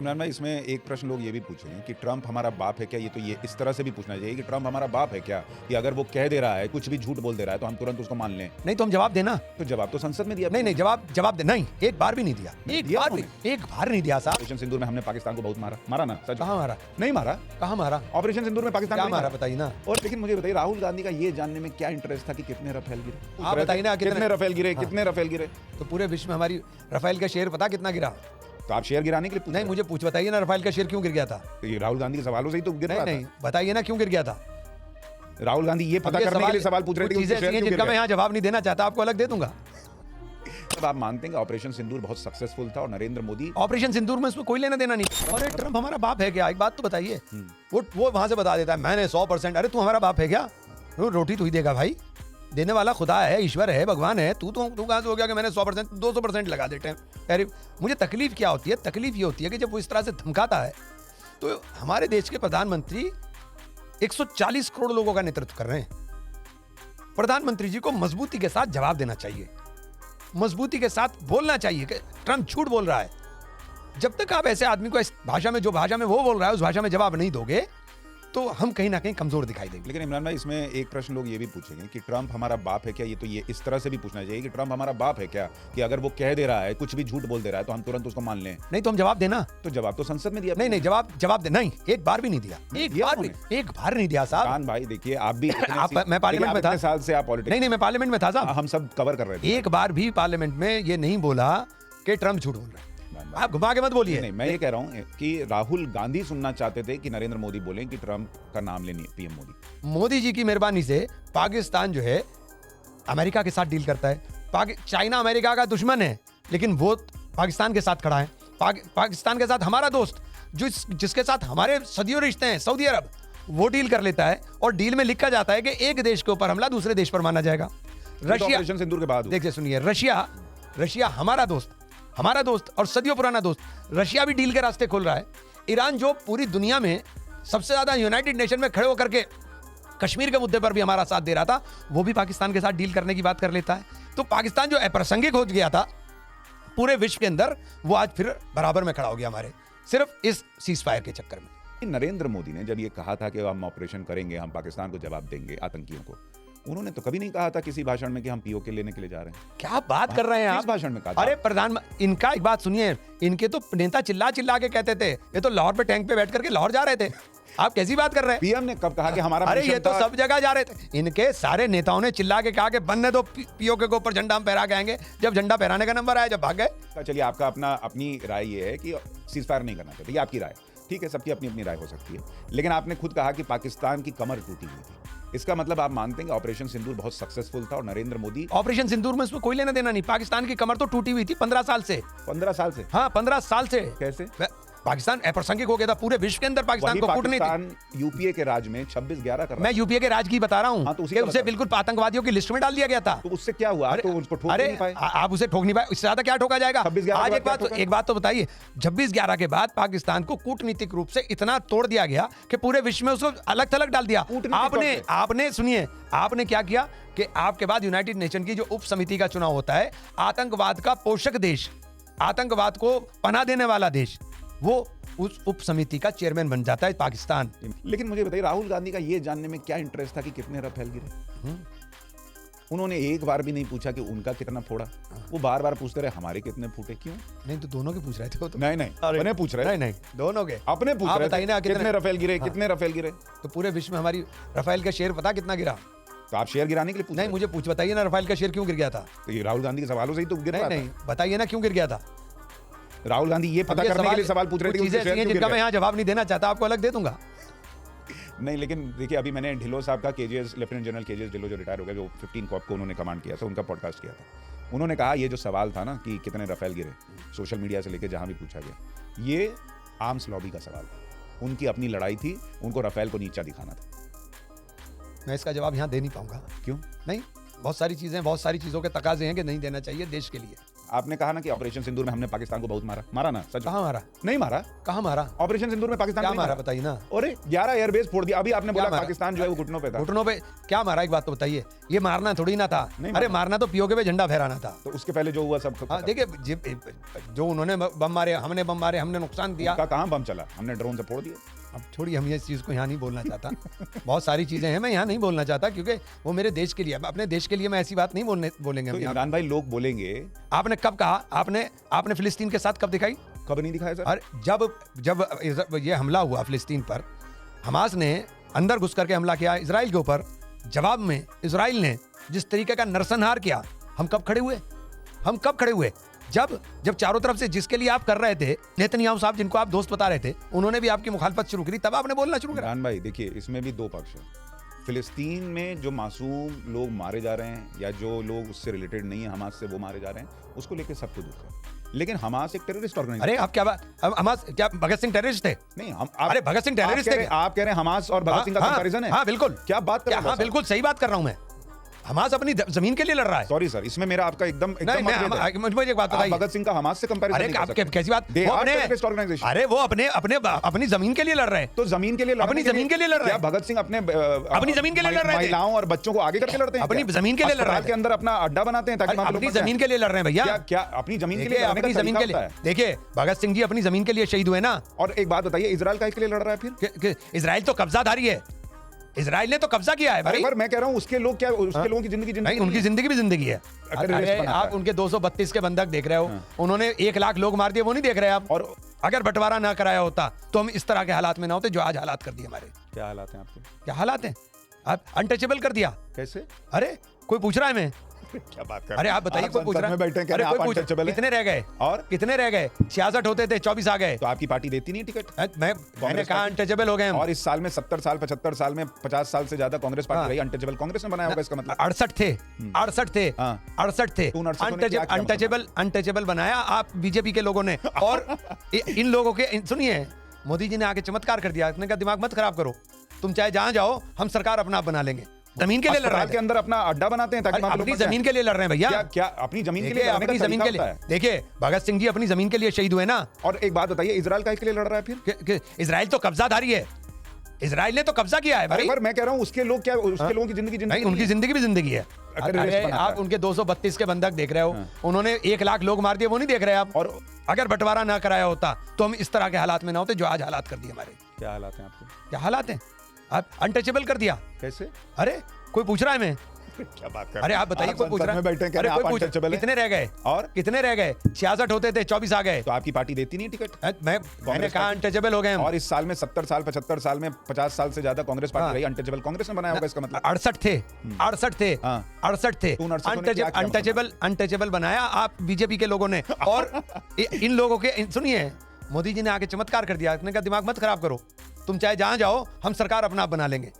इमरान भाई, इसमें एक प्रश्न लोग ये भी पूछेंगे कि ट्रंप हमारा बाप है क्या। ये तो ये इस तरह से भी पूछना चाहिए कि ट्रंप हमारा बाप है क्या, कि अगर वो कह दे रहा है, कुछ भी झूठ बोल दे रहा है तो हम तुरंत उसको मान लें। नहीं तो हम जवाब देना। तो जवाब तो संसद में दिया। नहीं जवाब दे। नहीं, एक बार भी नहीं दिया। एक बार नहीं दिया साहब। ऑपरेशन सिंदूर में हमने पाकिस्तान को बहुत मारा ना। सच कहाँ मारा? नहीं मारा। कहाँ मारा? ऑपरेशन सिंदूर में पाकिस्तान क्या को मारा बताइए ना। और लेकिन मुझे बताइए, राहुल गांधी का ये जानने में क्या इंटरेस्ट था कि कितने रफेल गिरे। आप बताइए ना, कितने रफेल गिरे, हाँ। कितने रफेल गिरे। तो पूरे विश्व में हमारी राफेल का शेयर पता कितना गिरा? तो आप शेयर गिराने के लिए पूछ नहीं, मुझे बताइए ना, राफेल का शेयर क्यों गिर गया था? तो ये राहुल गांधी के सवालों से ही तो गिर रहा नहीं, बताइए ना क्यों गिर गया था। था। राहुल गांधी ये पता करने के लिए सवाल पूछ रहे थे कि चीजें उसके शेयर ऐसी हैं क्यों गिर जिनका मैं गए। यहाँ जवाब नहीं देना चाहता, आपको अलग दे दूंगा। तब आप मानते हैं कि ऑपरेशन सिंदूर बहुत सक्सेसफुल था और नरेंद्र मोदी ऑपरेशन सिंदूर में इसमें कोई लेना देना नहीं। और ट्रंप हमारा बाप है क्या? एक बात तो बताइए। वो वहां से बता देता है मैंने 100%। अरे तू हमारा बाप है क्या? रोटी तू ही देगा भाई, देने वाला खुदा है, ईश्वर है, भगवान है। तू कहां से हो गया कि मैंने 100% 200% लगा देते हैं। अरे मुझे तकलीफ क्या होती है? तकलीफ ये होती है कि जब वो इस तरह से धमकाता है तो हमारे देश के प्रधानमंत्री 140 करोड़ लोगों का नेतृत्व कर रहे हैं। प्रधानमंत्री जी को मजबूती के साथ जवाब देना चाहिए, मजबूती के साथ बोलना चाहिए कि ट्रंप झूठ बोल रहा है। जब तक आप ऐसे आदमी को इस भाषा में, जो भाषा में वो बोल रहा है, उस भाषा में जवाब नहीं दोगे तो हम कहीं ना कहीं कमजोर दिखाई देंगे। लेकिन इमरान भाई, इसमें एक प्रश्न लोग ये भी पूछेंगे कि ट्रंप हमारा बाप है क्या। ये तो ये इस तरह से भी पूछना चाहिए कि ट्रंप हमारा बाप है क्या, कि अगर वो कह दे रहा है, कुछ भी झूठ बोल दे रहा है तो हम तुरंत उसको मान लें। नहीं तो हम जवाब देना। तो जवाब तो संसद में दिया। नहीं जवाब दे। नहीं, एक बार भी नहीं दिया। एक बार नहीं दिया साहब। खान भाई देखिए, आप भी मैं पार्लियामेंट में था। साल से आप पॉलिटिक्स। नहीं मैं पार्लियामेंट में था साहब। हम सब कवर कर रहे थे। एक बार भी पार्लियामेंट में ये नहीं बोला कि ट्रंप झूठ बोल रहा है। आप घुमा के मत बोलिए। नहीं, मैं ये कह रहा हूँ कि राहुल गांधी सुनना चाहते थे कि नरेंद्र मोदी बोलें कि ट्रंप का नाम लेनी है, पीएम मोदी जी की मेहरबानी से पाकिस्तान जो है अमेरिका के साथ डील करता है। चाइना अमेरिका का दुश्मन है, लेकिन वो पाकिस्तान के साथ खड़ा है। पाकिस्तान के साथ हमारा दोस्त जिसके साथ हमारे सदियों रिश्ते हैं, सऊदी अरब, वो डील कर लेता है और डील में लिखा जाता है कि एक देश के ऊपर हमला दूसरे देश पर माना जाएगा। रशिया सिंदूर के बाद देखिए सुनिए, रशिया हमारा दोस्त और सदियों पुराना दोस्त, रशिया भी डील के रास्ते खोल रहा है। ईरान जो पूरी दुनिया में सबसे ज्यादा यूनाइटेड नेशन में खड़े होकर के कश्मीर के मुद्दे पर भी हमारा साथ दे रहा था, वो भी पाकिस्तान के साथ डील करने की बात कर लेता है। तो पाकिस्तान जो अप्रासंगिक हो गया था पूरे विश्व के अंदर, वो आज फिर बराबर में खड़ा हो गया हमारे, सिर्फ इस सीज फायर के चक्कर में। नरेंद्र मोदी ने जब ये कहा था कि हम ऑपरेशन करेंगे, हम पाकिस्तान को जवाब देंगे आतंकियों को, उन्होंने तो कभी नहीं कहा था किसी भाषण में कि हम पीओके लेने के लिए जा रहे हैं। क्या बात कर रहे हैं आप? किस भाषण में कहा था? अरे इनका एक बात सुनिए, इनके तो नेता चिल्ला के कहते थे, ये तो लाहौर पे टैंक पे बैठ करके लाहौर जा रहे थे। आप कैसी बात कर रहे हैं? पीएम ने कब कहा कि हमारा? अरे ये तो सब जगह जा रहे थे। इनके सारे नेताओं ने चिल्ला के कहा कि बनने दो, पीओके के ऊपर झंडा हम फहरा के आएंगे। जब झंडा फहराने का नंबर आया, जब भाग गए। चलिए, आपका अपनी राय ये है कि सीज फायर नहीं करना चाहिए, ये आपकी राय, ठीक है, सबकी अपनी अपनी राय हो सकती है। लेकिन आपने खुद कहा कि पाकिस्तान की कमर टूटी हुई थी। इसका मतलब आप मानते हैं कि ऑपरेशन सिंदूर बहुत सक्सेसफुल था और नरेंद्र मोदी। ऑपरेशन सिंदूर में इसमें कोई लेना देना नहीं। पाकिस्तान की कमर तो टूटी हुई थी 15 साल से। 15 साल से? हाँ, 15 साल से। कैसे? पाकिस्तान अप्रासंगिक हो गया था पूरे विश्व के अंदर। पाकिस्तान को कूटनीति, यूपीए के राज में 26-11 कर रहा। मैं यूपीए के राज की बता रहा हूँ। हाँ, तो उसे बिल्कुल आतंकवादियों की लिस्ट में डाल दिया गया था। तो उससे क्या हुआ? तो उसको ठोक नहीं पाए। आप उसे ठोक नहीं पाए, इससे ज्यादा क्या ठोका जाएगा? आज एक बात तो बताइए, 26-11 के बाद पाकिस्तान को कूटनीतिक रूप से इतना तोड़ दिया गया कि पूरे विश्व में उसको अलग थलग डाल दिया। आपने सुनिए, आपने क्या किया कि आपके बाद यूनाइटेड नेशन की जो उप समिति का चुनाव होता है, आतंकवाद का पोषक देश, आतंकवाद को पनाह देने वाला देश, वो उस उप समिति का चेयरमैन बन जाता है पाकिस्तान। लेकिन मुझे बताइए, राहुल गांधी का ये जानने में क्या इंटरेस्ट था कि कितने रफेल गिरे? उन्होंने एक बार भी नहीं पूछा कि उनका कितना फोड़ा। वो बार बार पूछते रहे हमारे कितने फूटे। क्यों? नहीं तो दोनों के पूछ रहे थे वो तो। नहीं अपने पूछ रहे। नहीं दोनों के अपने पूछ रहे। बताइए ना, कितने रफेल गिरे? कितने रफेल गिरे? तो पूरे विश्व में हमारी रफेल का शेयर पता कितना गिरा? तो आप शेयर गिराने के लिए पूछ? नहीं, मुझे बताइए ना, रफेल का शेयर क्यों गिर गया था? तो ये राहुल गांधी के सवालों से ही तो गिर रहा था। नहीं, बताइए ना क्यों गिर गया था? राहुल गांधी ये पता करने के लिए सवाल पूछ रहे थे कि चीजें जिनका मैं यहाँ जवाब नहीं देना चाहता, आपको अलग दे दूंगा। नहीं, लेकिन देखिए, अभी मैंने ढिल्लो साहब का KJS, lieutenant general KJS Dhillon जो रिटायर हो गए, जो 15 कॉप को उन्होंने कमांड किया था, उनका पॉडकास्ट किया था। उन्होंने कहा ये जो सवाल था ना कि कितने रफेल गिरे, सोशल मीडिया से लेकर जहां भी पूछा गया, ये आर्म्स लॉबी का सवाल था। उनकी अपनी लड़ाई थी, उनको रफेल को नीचा दिखाना था। मैं इसका जवाब यहाँ दे नहीं पाऊंगा। क्यों? नहीं, बहुत सारी चीजों के तकाजे हैं कि नहीं देना चाहिए देश के लिए। आपने कहा ना कि ऑपरेशन सिंदूर में हमने पाकिस्तान को बहुत मारा ना सच? कहाँ मारा? नहीं मारा। कहाँ मारा? ऑपरेशन सिंदूर में पाकिस्तान क्या को नहीं मारा बताइए ना। अरे 11 एयरबेस फोड़ दिया। अभी आपने बोला मारा? पाकिस्तान जो है वो घुटनों पे था। घुटनों पे क्या मारा, एक बात तो बताइए। ये मारना थोड़ी ना था। नहीं अरे मारा। मारना तो पीओके पे झंडा फहराना था। तो उसके पहले जो हुआ सब हाँ देखिए, जो उन्होंने बम मारे, हमने बम मारे, हमने नुकसान दिया। का कहाँ बम चला? हमने ड्रोन से फोड़ दिया। अब छोड़िए, हम ये इस चीज़ को यहाँ नहीं बोलना चाहता। बहुत सारी चीज़ें हैं, मैं यहाँ नहीं बोलना चाहता क्योंकि वो मेरे देश के लिए, अपने देश के लिए मैं ऐसी बात नहीं बोलेंगे तो हम यहाँ। इमरान भाई लोग बोलेंगे आपने कब कहा? आपने फिलिस्तीन के साथ कब दिखाई? कब नहीं दिखाया सर? और जब ये हमला हुआ फिलिस्तीन पर, हमास ने अंदर घुस करके हमला किया इजराइल के ऊपर, जवाब में इजराइल ने जिस तरीके का नरसंहार किया, हम कब खड़े हुए? जब चारों तरफ से जिसके लिए आप कर रहे थे, नेतन्याहू साहब जिनको आप दोस्त बता रहे थे, उन्होंने भी आपकी मुखालफत शुरू करी, तब आपने बोलना शुरू करा। इमरान भाई देखिए, इसमें भी दो पक्ष है। फिलिस्तीन में जो मासूम लोग मारे जा रहे हैं या जो लोग उससे रिलेटेड नहीं है, हमास से, वो मारे जा रहे हैं, उसको लेकर सबको दुख है। लेकिन हमास एक टेररिस्ट ऑर्गेनाइजेशन। अरे आप क्या बात, हमास क्या भगत सिंह टेररिस्ट थे? नहीं, अरे भगत सिंह टेररिस्ट थे। आप कह रहे हैं हमास और भगत सिंह का कंपैरिजन है? हाँ बिल्कुल। क्या बात कर रहे हैं? हाँ बिल्कुल सही बात कर रहा हूं मैं। हमास अपनी जमीन के लिए लड़ रहा है। सॉरी सर, इसमें मेरा आपका एकदम नहीं, मुझे एक बात आप बताइए। भगत सिंह का हमास से कंपैरिजन अरे नहीं कर आप सकते। कैसी बात? They वो are अपने terrorist organization। अरे वो अपनी जमीन के लिए लड़ रहे हैं। तो जमीन के लिए लड़ने अपनी जमीन के लिए लड़ रहे क्या हैं। भगत सिंह अपने जमीन के लिए लड़ रहे थे। महिलाओं और बच्चों को आगे करके लड़ते हैं? अपनी क्या? जमीन के लिए लड़ रहे अस्पताल थे। के अंदर अपना अड्डा बनाते हैं ताकि वहां पे लोग अपनी मर जाएं? जमीन के लिए लड़ रहे हैं भैया। क्या अपनी जमीन के लिए देखिए, लड़ने का अपनी जमीन तरीका के लिए होता है? देखिए, भगत सिंह जी अपनी जमीन के लिए शहीद हुए ना। और एक बात बताइए, इजराइल का इसके लिए लड़ रहा है फिर? इजराइल तो कब्जाधारी है। इजराइल ने तो कब्जा किया है भाई। पर मैं कह रहा हूँ उसके लोग क्या, उसके लोगों की जिंदगी नहीं, उनकी जिंदगी भी जिंदगी है। अगर अरे रेस्ट बनाता आप है। उनके 232 के बंधक देख रहे हो, उन्होंने 1 लाख लोग मार दिए, वो नहीं देख रहे आप? और अगर बंटवारा ना कराया होता तो हम इस तरह के हालात में ना होते जो आज हालात कर दिए हमारे। क्या हालात हैं आपके? क्या हालात हैं? आप अनटचेबल कर दिया। कैसे? अरे कोई पूछ रहा है मैं? क्या बात कर? अरे आप बताइए, कोई पूछ रहा में बैठे हैं, कह अरे रहे हैं कोई आप पूछ untouchable हैं। कितने रह गए? और कितने रह गए? 66 होते थे, 24 आ गए। तो आपकी पार्टी देती नहीं टिकट? मैंने कहा अनटचेबल हो गए हम। और इस साल में 70 साल 75 साल में 50 साल से ज्यादा कांग्रेस पार्टी हाँ। रही, अनटचेबल कांग्रेस ने बनाया होगा, इसका मतलब 68 थे। 68 थे। हाँ। 68 थे। तो उन 68 ने क्या किया अनटचेबल बनाया आप बीजेपी के लोगों ने। और इन लोगों के, सुनिए, मोदी जी ने आके चमत्कार कर दिया। उसने कहा दिमाग मत खराब करो, तुम चाहे जहां जाओ, हम सरकार अपना आप बना लेंगे। जमीन के लिए लड़ रहे अस्पताल के हैं। अंदर अपना अड्डा बनाते हैं ताकि वहां पे लोग अपनी मर जाएं। जमीन के लिए लड़ रहे हैं भैया। क्या अपनी जमीन के लिए देखिए, लड़ने का अपनी जमीन तरीका के लिए होता है? देखिए, भगत सिंह जी अपनी जमीन के लिए शहीद हुए ना। और एक बात बताइए, इजराइल का इसके लिए लड़ रहा है फिर? इजराइल तो कब्जाधारी है। इजराइल ने तो कब्जा किया है भाई। पर मैं कह रहा हूँ उसके लोग क्या, उसके लोगों की जिंदगी नहीं, उनकी जिंदगी भी जिंदगी है। अगर अरे रेस्ट बनाता आप है। उनके 232 के बंधक देख रहे हो, उन्होंने 1 लाख लोग मार दिए, वो नहीं देख रहे आप? और अगर बंटवारा ना कराया होता तो हम इस तरह के हालात में ना होते जो आज हालात कर दिए हमारे। क्या हालात हैं आपके? क्या हालात हैं? आप अनटचेबल कर दिया। कैसे? अरे कोई पूछ रहा है मैं? क्या बात कर? अरे आप बताइए, कोई पूछ रहा है? बैठे हैं, कह अरे रहे हैं कोई आप पूछ untouchable हैं। कितने रह गए? और कितने रह गए? 66 होते थे, 24 आ गए। तो आपकी पार्टी देती नहीं टिकट? मैंने कहा अनटचेबल हो गए हम। और इस साल में 70 साल 75 साल में 50 साल से ज्यादा कांग्रेस पार्टी हाँ। रही, अनटचेबल कांग्रेस ने बनाया होगा, इसका मतलब 68 थे। 68 थे। हाँ। 68 थे। तो उन 68 ने क्या किया अनटचेबल बनाया आप बीजेपी के लोगों ने। और इन लोगों के, सुनिए, मोदी जी ने आके चमत्कार कर दिया। उसने कहा दिमाग मत खराब करो, तुम चाहे जहां जाओ, हम सरकार अपना आप बना लेंगे।